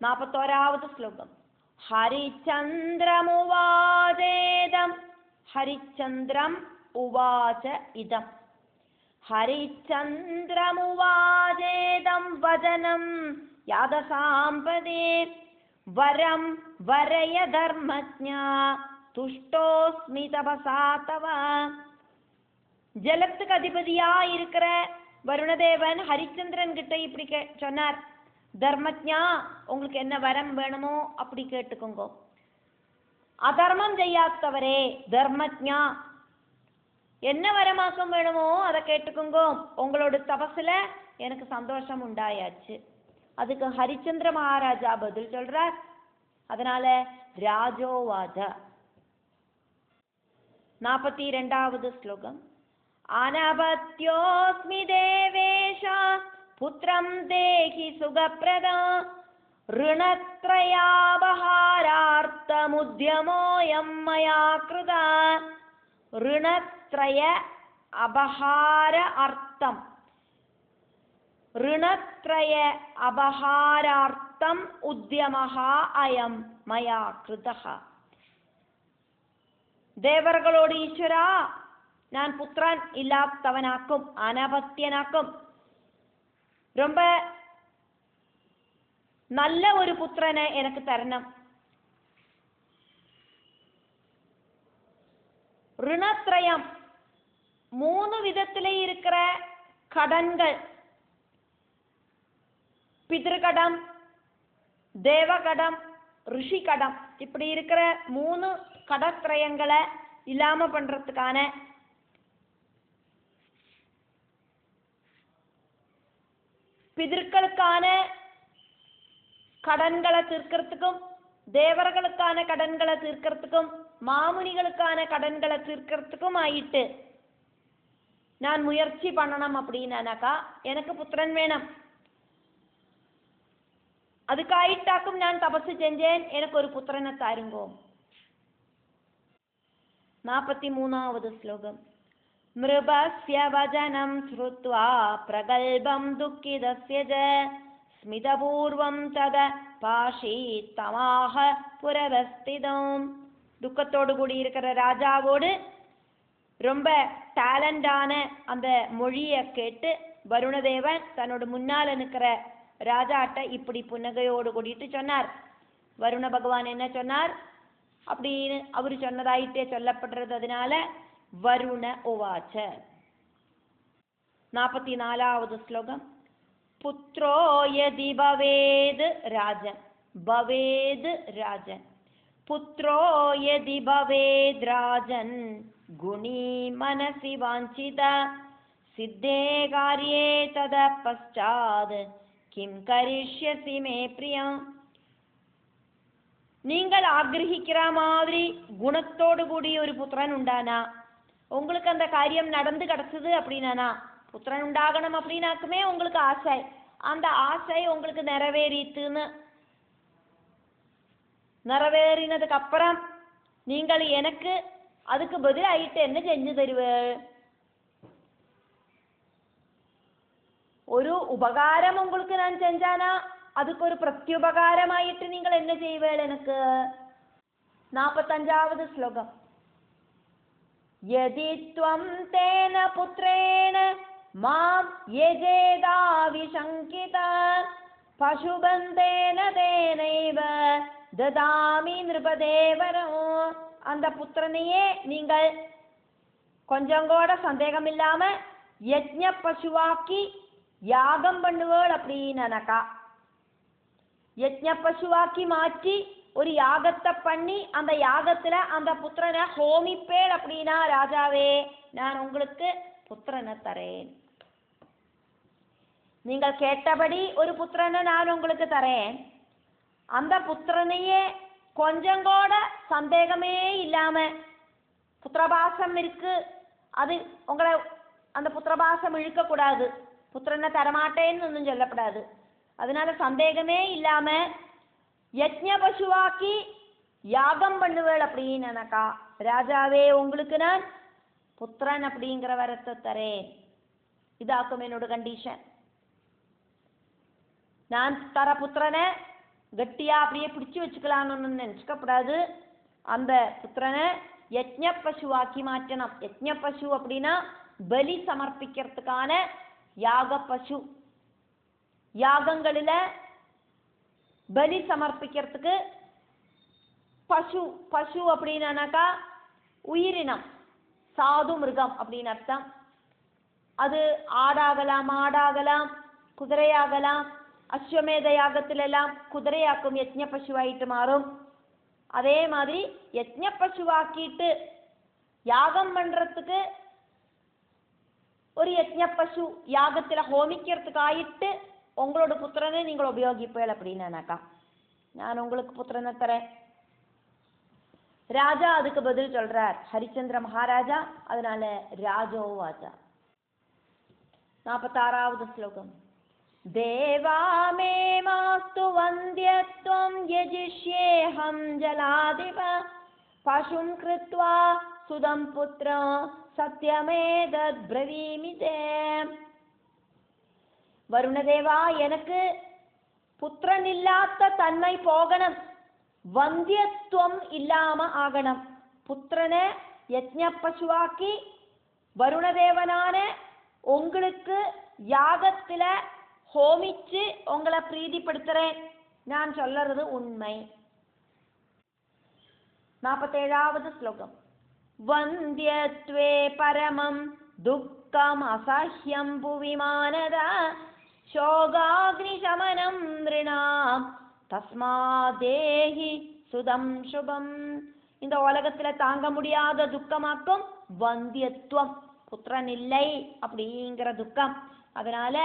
41ാമത് ശ്ലോകം. ഹരിചന്ദ്രമുവാചേദം ഹരിചന്ദ്രം ഉവാച ഇദം. ഹരിചന്ദ്രമുവാചേദം വചനം യാദസാംപദേ വരം വരയ ധർമ്മജ്ഞ തുഷ്ടോസ്മി തപസാ തവ. ஜலத்துக்கு அதிபதியா இருக்கிற வருணதேவன் ஹரிச்சந்திரன் கிட்ட இப்படி சொன்னார், தர்மஜா உங்களுக்கு என்ன வரம் வேணுமோ அப்படி கேட்டுக்கோங்க. அதர்மம் செய்யாதவரே தர்மஜா என்ன வரமாக்கம் வேணுமோ அதை கேட்டுக்கோங்க. உங்களோட தபசுல எனக்கு சந்தோஷம் உண்டாயாச்சு. அதுக்கு ஹரிச்சந்திர மகாராஜா பதில் சொல்றார். அதனால ராஜோவாத. 42வது ஸ்லோகம். அனபத்யோஸ்மி தேவேஷ புத்ரம் தேஹி சுகப்ரதா ऋणत्रयापहारार्थमुद्यमोऽयं मया कृता. ऋणत्रय अपहार अर्थम ऋणत्रय अपहारार्थम उद्यमः अयं मया कृतः. தேவர்களோடு ஈஸ்வரா நான் புத்திரன் இல்லாதவனாக்கும் அனபத்தியனாக்கும் ரொம்ப நல்ல ஒரு புத்திரனை எனக்கு தரணும். ഋണത്രയം 3 விதத்திலே இருக்கிற கடன்கள், பித்ருகடம், தேவகடம், ரிஷிகடம், இப்படி இருக்கிற 3 கடத்திரயங்களை இல்லாம பண்றதுக்கான பிதர்களுக்கான கடன்களை தீர்க்கிறதுக்கும் தேவர்களுக்கான கடன்களை தீர்க்கிறதுக்கும் மாமுனிகளுக்கான கடன்களை தீர்க்கிறதுக்கும் ஆயிட்டு நான் முயற்சி பண்ணணும். அப்படின்னாக்கா எனக்கு புத்திரன் வேணும். அதுக்காயிட்டாக்கும் நான் தபசு செஞ்சேன், எனக்கு ஒரு புத்திரனை தாருங்கோ. 43வது ஸ்லோகம். மிருபஸ்ய வஜனம் ஸ்ருத்வா பிரகல்பம் துக்கிதஸ்ய ஜ ஸ்மிதபூர்வம் தத பாஷீத்தமாக புரவஸ்திதம். துக்கத்தோடு கூடி இருக்கிற ராஜாவோடு ரொம்ப டேலண்டான அந்த மொழியை கேட்டு வருணதேவன் தன்னோட முன்னால நிற்கிற ராஜாட்ட இப்படி புன்னகையோடு கூடிட்டு சொன்னார். வருண பகவான் என்ன சொன்னார் அப்படின்னு அவரு சொன்னதாயிட்டே சொல்லப்படுறது. அதனால வருண உவாச்ச. 44வது ஸ்லோகம். புத்ரோ யதி பவேத் ராஜன் பவேத் ராஜன் புத்ரோ யதி பவேத் ராஜன் குணி மனசி வாஞ்சித சித்தே காரியே தத பச்சாத் கிம் கரிஷ்யசி மே பிரியம். நீங்கள் ஆகிரகிக்கிற மாதிரி குணத்தோடு கூடிய ஒரு புத்திரன் உண்டானா, உங்களுக்கு அந்த காரியம் நடந்து கிடச்சது அப்படின்னா, புத்திரன் உண்டாகணும் அப்படின்னாக்குமே உங்களுக்கு ஆசை, அந்த ஆசை உங்களுக்கு நிறைவேறித்துன்னு நிறைவேறினதுக்கு அப்புறம் நீங்கள் எனக்கு அதுக்கு பதிலாயிட்டு என்ன செஞ்சு தருவேள்? ஒரு உபகாரம் உங்களுக்கு நான் செஞ்சானா அதுக்கு ஒரு பிரத்யுபகாரமாயிட்டு நீங்கள் என்ன செய்வேள் எனக்கு? 45வது ஸ்லோகம். யதி த்வம் தேன புத்ரேண மாம் யஜேதா விசங்கிதா பசுபந்தேன தேனைவ ததாமி நிருபதேவரோ. அந்த புத்திரனையே நீங்கள் கொஞ்சம் கூட சந்தேகம் இல்லாம யஜ்ஞ பசுவாக்கி யாகம் பண்ணுவேள் அப்படின்னாக்கா, யஜ்ஞ பசுவாக்கி மாற்றி ஒரு யாகத்தை பண்ணி அந்த யாகத்துல அந்த புத்திரனை ஹோமிப்பேள் அப்படின்னா, ராஜாவே நான் உங்களுக்கு புத்திரனை தரேன். நீங்கள் கேட்டபடி ஒரு புத்திரனை நான் உங்களுக்கு தரேன். அந்த புத்திரனையே கொஞ்சம் கூட சந்தேகமே இல்லாம புத்திரபாசம் இருக்கு, அது உங்களை அந்த புத்திரபாசம் இழுக்கக்கூடாது, புத்திரனை தரமாட்டேன்னு ஒன்றும் சொல்லப்படாது. அதனால சந்தேகமே இல்லாம யஜ்ஞ பசுவாக்கி யாகம் பண்ணுவேள் அப்படின்னாக்கா, ராஜாவே உங்களுக்கு நான் புத்திரன் அப்படிங்கிற வரத்தை தரேன். இதாக்கும் என்னோட கண்டிஷன். நான் தர புத்திரனை கட்டியா அப்படியே பிடிச்சு வச்சுக்கலாம்னு நினச்சிக்கப்படாது. அந்த புத்திரனை யஜ்ஞ பசுவாக்கி மாற்றணும். யஜ்ஞ பசு அப்படின்னா பலி சமர்ப்பிக்கிறதுக்கான யாக பசு. யாகங்களில் பலி சமர்ப்பிக்கிறதுக்கு பசு. பசு அப்படின்னாக்கா உயிரினம், சாது மிருகம் அப்படின்னு அர்த்தம். அது ஆடாகலாம், மாடாகலாம், குதிரையாகலாம். அஸ்வமேத யாகத்திலெல்லாம் குதிரையாக்கும் யஜ்ஞ பசுவாயிட்டு மாறும். அதே மாதிரி யஜ்ஞ பசுவாக்கிட்டு யாகம் பண்றதுக்கு ஒரு யஜ்ஞ பசு யாகத்துல ஹோமிக்கிறதுக்காயிட்டு உங்களோட புத்திரனை நீங்கள் உபயோகிப்பேள் அப்படின்னாக்கா நான் உங்களுக்கு புத்திரனை தரேன். ராஜா அதுக்கு பதில் சொல்றார், ஹரிச்சந்திர மகாராஜா. அதனால ராஜோவாச்சா. 46வது ஸ்லோகம். தேவா மே மாஸ்து வந்தியத்வம் யஜிஷ்யேஹம் ஜலாதிப பசும் கிருத்வா சுதம் புத்ரம் சத்யமேதத் ப்ரவீமிதே. வருணதேவா, எனக்கு புத்திரன் இல்லாத தன்மை போகணும், வந்தியத்துவம் இல்லாம ஆகணும். புத்திரனை யஜ்ஞ பசுவாக்கி வருணதேவனான உங்களுக்கு யாகத்துல ஹோமிச்சு உங்களை பிரீதிப்படுத்துறேன். நான் சொல்றது உண்மை. 47வது ஸ்லோகம். வந்தியத்வே பரமம் துக்கம் அசஹ்யம் புவிமானதா சோகாக்னி சமனம் நிருணாம் தஸ்மாதேஹி சுதம் சுபம். இந்த உலகத்துல தாங்க முடியாத துக்கமாக்கும் வந்தியத்துவம், புத்திரன் இல்லை அப்படிங்கிற துக்கம். அதனால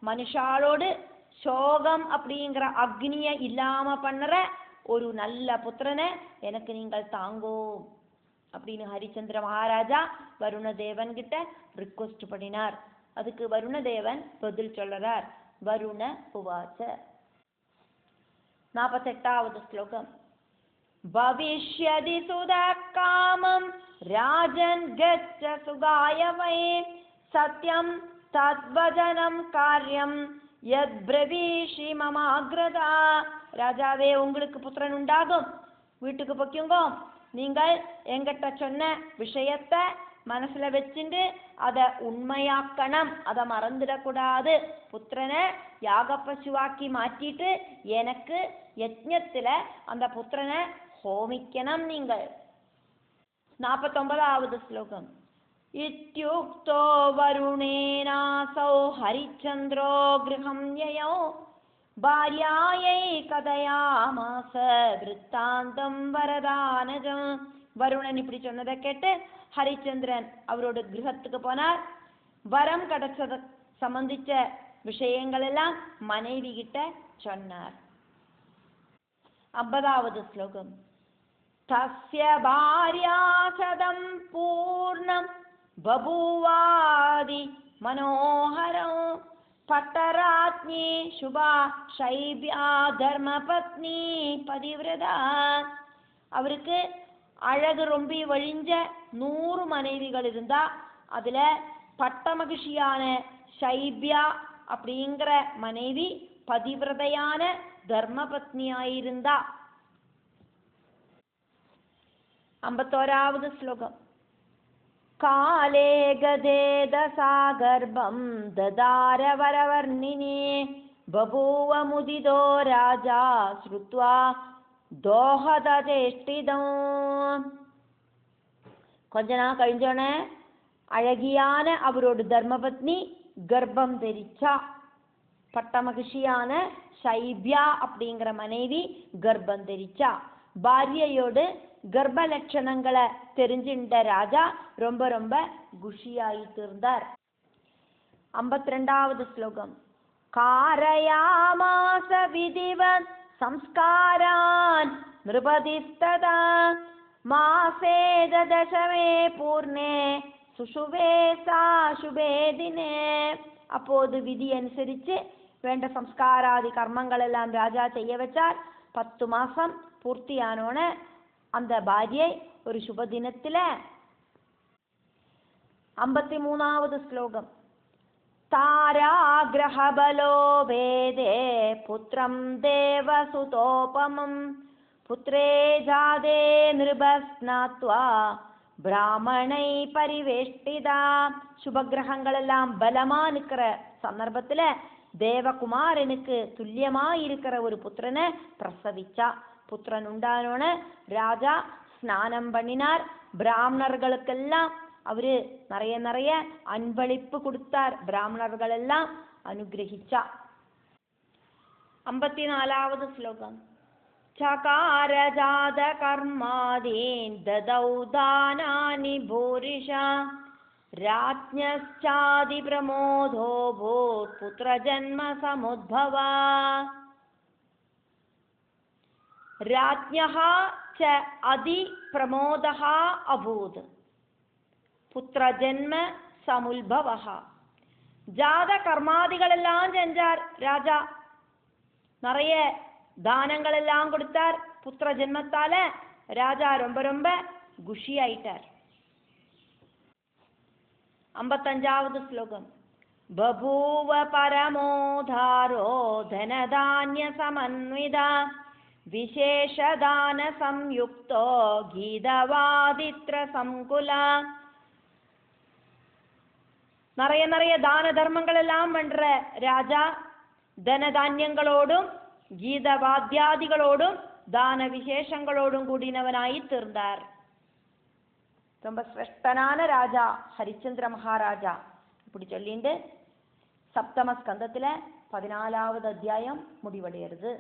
மனுஷாளோடு சோகம் அப்படிங்கிற அக்னிய இல்லாம பண்ணுற ஒரு நல்ல புத்திரனை எனக்கு நீங்கள் தாங்கோ அப்படின்னு ஹரிச்சந்திர மகாராஜா வருணதேவன் கிட்ட ரிக்வெஸ்ட் பண்ணினார். அதுக்கு வருணதேவன் பதில் சொல்றார். வருண உவாச்ச. 48வது ஸ்லோகம். பவிஷ்யதி சுதா காமம் ராஜன் கச்ச சுகாய வை சத்யம் தத்வஜனம் காரியம் யத் பிரவீஷி மமாக்ரதா. ராஜாவே, உங்களுக்கு புத்திரன் உண்டாகும், வீட்டுக்கு பொக்கியுங்கோ. நீங்கள் எங்கிட்ட சொன்ன விஷயத்தை மனசுல வச்சுட்டு அதை உண்மையாக்கணும், அதை மறந்துடக்கூடாது. புத்திரனை யாக பசுவாக்கி மாற்றிட்டு எனக்கு யஜ்ஞத்துல அந்த புத்திரனை ஹோமிக்கணும் நீங்கள். 49வது ஸ்லோகம். இத்யுக்தோ வருணேனாசௌ ஹரிச்சந்திரோ கிருஹம் யயௌ பாரியாயை கதயாமாச விருத்தாந்தம் வரதானஜம். வருணன் இப்படி சொன்னதை கேட்டு ஹரிச்சந்திரன் அவரோட கிரகத்துக்கு போனார். வரம் கிடைச்சத சம்பந்திச்ச விஷயங்கள் எல்லாம் மனைவி கிட்ட சொன்னார். 50வது ஸ்லோகம். தஸ்ய பாரியாசதம் பூர்ணம் பபூவாதி மனோஹரம் பட்டராத்னி சுபா சைபியா தர்மபத்னி பதிவிரதா. அவருக்கு அழகு ரொம்ப வழிஞ்ச 100 மனைவிகள் இருந்தா அதுல பட்ட மகிழ்ச்சியான சைபியா அப்படிங்கிற மனைவி பதிவிரதையான தர்மபத்னியாயிருந்தா. 51வது ஸ்லோகம். காலே கதே தசாகர்பம் ததார வரவர்ணினி பபூவ முதிதோ ராஜா ஸ்ருத்வா தோஹதேஷ்டிதம். கொஞ்ச நாள் கழிஞ்சோன்னே அழகியான அவரோட தர்மபத்னி கர்ப்பம் தரிச்சா. பட்ட மகிழ்ச்சியான சைபியா அப்படிங்கிற மனைவி கர்ப்பம் தரிச்சா. பாரியையோடு கர்ப்ப லட்சணங்களை தெரிஞ்சின்ற ராஜா ரொம்ப ரொம்ப குஷியாயிட்டு இருந்தார். 52வது ஸ்லோகம். காரயாமாச விதிவத் சம்ஸ்காரான் நிருபதிஸ்ததா மாசே ததசமே பூர்ணே சுஷுவே சா சுபே தினே. அப்போது விதி அனுசரித்து வேண்ட சம்ஸ்காராதி கர்மங்கள் எல்லாம் ராஜா செய்ய வச்சார். 10 மாசம் பூர்த்தியானோன அந்த பாரியை ஒரு சுப தினத்தில். 53வது ஸ்லோகம். ताराग्रहबलो वेदे पुत्रं देवसुतोपमं पुत्रे जादे नृभस्नात्वा பிராமணை பரிவேஷ்டிதா. சுபகிரகங்களெல்லாம் பலமா நிற்கிற சந்தர்ப்பத்துல தேவகுமாரனுக்கு துல்லியமா இருக்கிற ஒரு புத்திரனை பிரசவிச்சா. புத்திரன் உண்டானோன ராஜா ஸ்நானம் பண்ணினார். பிராமணர்களுக்கெல்லாம் அவரு நிறைய நிறைய அன்பளிப்பு கொடுத்தார். பிராமணர்கள் எல்லாம் அனுகிரகிச்சா. 54வது ஸ்லோகம். சகார ஜாத கர்மாதீன் ததௌ தானானி பூரிஷா ராஜ்ஞஸ்சாதி பிரமோதோ பூத் புத்திர ஜன்ம சமுத்பவா. ராஜ்ஞः च அதி பிரமோதः அபூத் புத்திர ஜன்ம சமுல்பவः. ஜாத கர்மாதிகளெல்லாம் செஞ்சார் ராஜா. நிறைய தானங்கள் எல்லாம் கொடுத்தார். புத்திர ஜென்மத்தால ராஜா ரொம்ப ரொம்ப குஷி ஆயிட்டார். 55வது ஸ்லோகம். பபூவ பரமோதாரோ தனதான்ய சமன்விதா விசேஷதான சம்யுக்தோ கீதவாதித்ர சங்குலா. நிறைய நிறைய தான தர்மங்கள் எல்லாம் பண்ற ராஜா தனதான்யங்களோடும் கீதவாத்தியாதிகளோடும் தான விசேஷங்களோடும் கூடினவனாய் தீர்ந்தார். ரொம்ப சிரேஷ்டனான ராஜா ஹரிச்சந்திர மகாராஜா. இப்படி சொல்லிட்டு சப்தம ஸ்கந்தத்துல 14வது அத்தியாயம் முடிவடைகிறது.